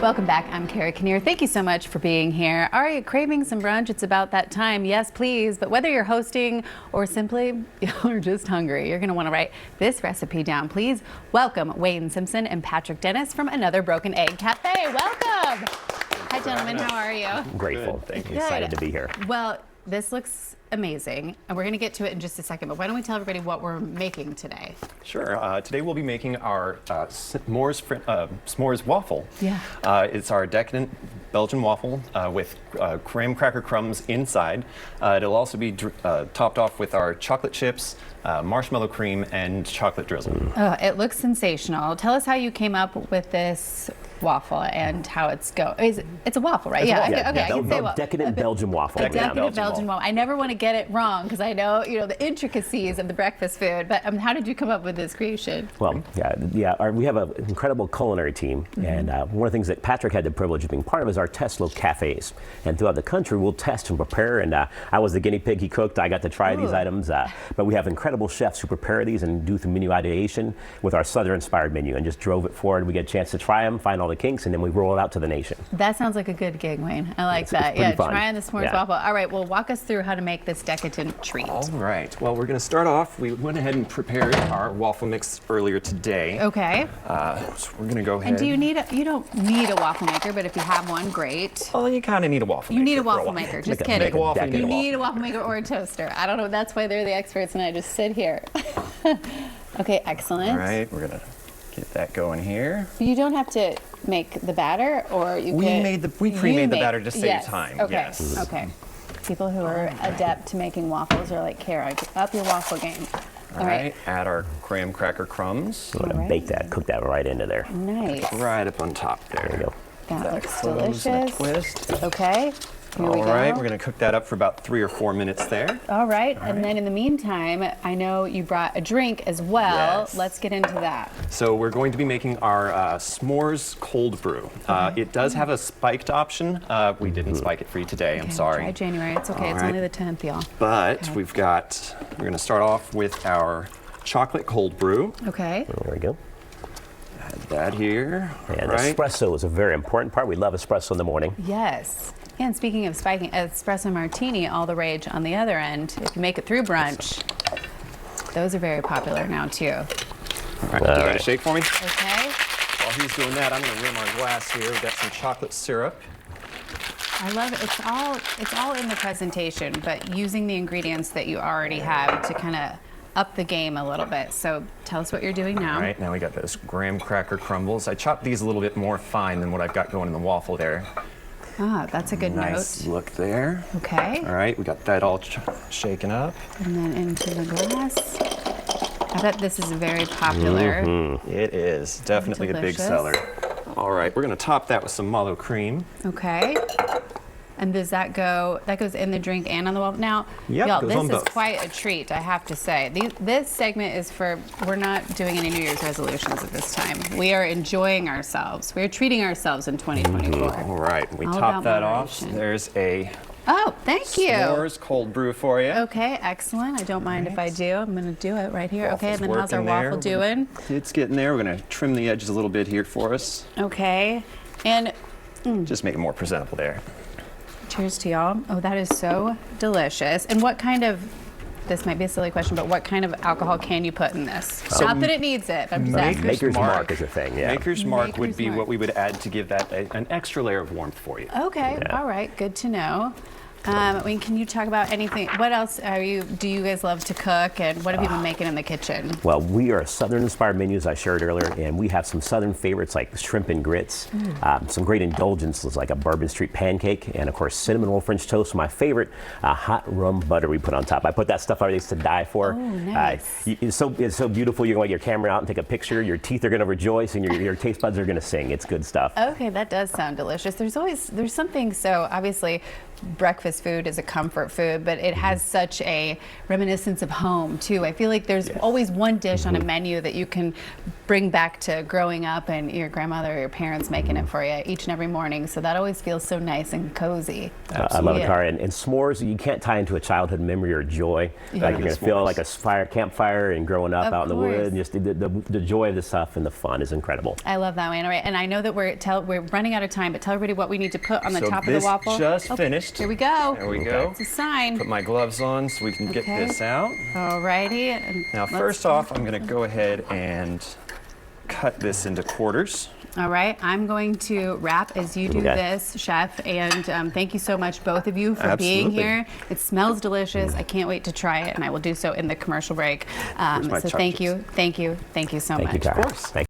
Welcome back. I'm Carrie Kinnear. Thank you so much for being here. Are you craving some brunch? It's about that time. Yes, please. But whether you're hosting or simply you're just hungry, you're going to want to write this recipe down. Please welcome Wayne Simpson and Patrick Dennis from Another Broken Egg Cafe. Welcome. Hi, gentlemen. How are you? I'm grateful. Thank you. Excited to be here. Well, this looks amazing, and we're going to get to it in just a second, but why don't we tell everybody what we're making today? Sure. Today we'll be making our s'mores waffle. Yeah. It's our decadent Belgian waffle with graham cracker crumbs inside. It'll also be topped off with our chocolate chips, marshmallow cream, and chocolate drizzle. Oh, it looks sensational. Tell us how you came up with this waffle and how it's going. It's a waffle, right? It's a waffle. Okay, I can say waffle. Decadent Belgian waffle. Decadent Belgian waffle. I never want to get it wrong because I know, the intricacies of the breakfast food. But how did you come up with this creation? Well, we have an incredible culinary team, and one of the things that Patrick had the privilege of being part of is our test local cafes. And throughout the country, we'll test and prepare. And I was the guinea pig he cooked. I got to try these items. But we have incredible chefs who prepare these and do the menu ideation with our Southern-inspired menu, and just drove it forward. We get a chance to try them, find all the kinks, and then we roll it out to the nation. That sounds like a good gig, Wayne. I like that. It's fun. Trying the s'mores waffle. All right, well, walk us through how to make this decadent treat. All right. Well, we're going to start off. We went ahead and prepared our waffle mix earlier today. Okay. So we're going to go ahead. And do you need you don't need a waffle maker, but if you have one, great. Well, you kind of need a waffle maker. You need a waffle maker. Just kidding. Make a waffle, You need a waffle maker or a toaster. I don't know. That's why they're the experts, and I just sit here. Okay, excellent. All right. We're going to get that going here. You don't have to make the batter, or you We pre-made the batter to save time. Okay. Yes. Okay. People who are adept to making waffles are like, Kara, up your waffle game. All right. Add our graham cracker crumbs. So I'm going to bake that, cook that right into there. Nice. Right up on top there. There you go. That looks Close and a delicious. twist. Okay. Here we All go. right, we're going to cook that up for about 3 or 4 minutes there. All right, and then in the meantime, I know you brought a drink as well. Yes. Let's get into that. So we're going to be making our s'mores cold brew. It does have a spiked option. We didn't spike it for you today. I'm sorry. Try January. It's okay. It's only the 10th, y'all. But we're going to start off with our chocolate cold brew. Okay. There we go. Add that here. And All right. espresso is a very important part. We love espresso in the morning. Yes. And speaking of spiking, espresso martini, all the rage on the other end. If you make it through brunch, those are very popular now too. All right, you ready to shake for me? Okay. While he's doing that, I'm going to rim our glass here. We've got some chocolate syrup. I love it. It's all in the presentation, but using the ingredients that you already have to kind of up the game a little bit. So tell us what you're doing now. All right, now we got those graham cracker crumbles. I chopped these a little bit more fine than what I've got going in the waffle there. Ah, that's a good Nice note. look there. Okay. All right, we got that all shaken up. And then into the glass. I bet this is very popular. It is definitely a big Delicious. seller. All right, we're going to top that with some mallow cream. Okay. And does that goes in the drink and on the waffle? Now, Yep, y'all, goes this on is both. quite a treat, I have to say. This segment is we're not doing any New Year's resolutions at this time. We are enjoying ourselves. We're treating ourselves in 2024. All right, we All top about that off. moderation. There's a Oh, thank you. s'mores cold brew for you. Okay, excellent. I don't mind if I do. I'm going to do it right here. Okay, and then how's our Waffle's working waffle there. doing? It's getting there. We're going to trim the edges a little bit here for us. Okay. And Just make it more presentable there. cheers to y'all. Oh, that is so delicious. And what kind of, this might be a silly question, but what kind of alcohol can you put in this? Not that it needs it. I'm just asking. Maker's Mark is a thing, yeah. Maker's Mark would Maker's be Mark. what we would add to give that an extra layer of warmth for you. Okay, all right, good to know. Wayne, can you talk about anything? What else do you guys love to cook, and what have you been making in the kitchen? Well, we are Southern-inspired menus, I shared earlier, and we have some Southern favorites like shrimp and grits, some great indulgences like a Bourbon Street pancake, and of course cinnamon roll French toast. My favorite, hot rum butter we put on top. I put that stuff already to die for. Oh, nice. It's so beautiful. You're going to get your camera out and take a picture. Your teeth are going to rejoice, and your taste buds are going to sing. It's good stuff. Okay, that does sound delicious. There's something so obviously breakfast food is a comfort food, but it has such a reminiscence of home too. I feel like there's always one dish on a menu that you can bring back to growing up and your grandmother or your parents making it for you each and every morning. So that always feels so nice and cozy. I love it, Cara. And s'mores, you can't tie into a childhood memory or joy. Like you're going to feel like a campfire and growing up out in the woods. And just the joy of the stuff and the fun is incredible. I love that, Wayne. All right, and I know that we're running out of time, but tell everybody what we need to put on the top of the waffle. Just finished. Here we go. There we go. It's a sign. Put my gloves on so we can get this out. All righty. Now, first off, I'm going to go ahead and cut this into quarters. All right, I'm going to wrap as you do this, Chef, and thank you so much, both of you, for being here. It smells delicious. I can't wait to try it, and I will do so in the commercial break. So thank you so much. Thank you, Cara. Of course.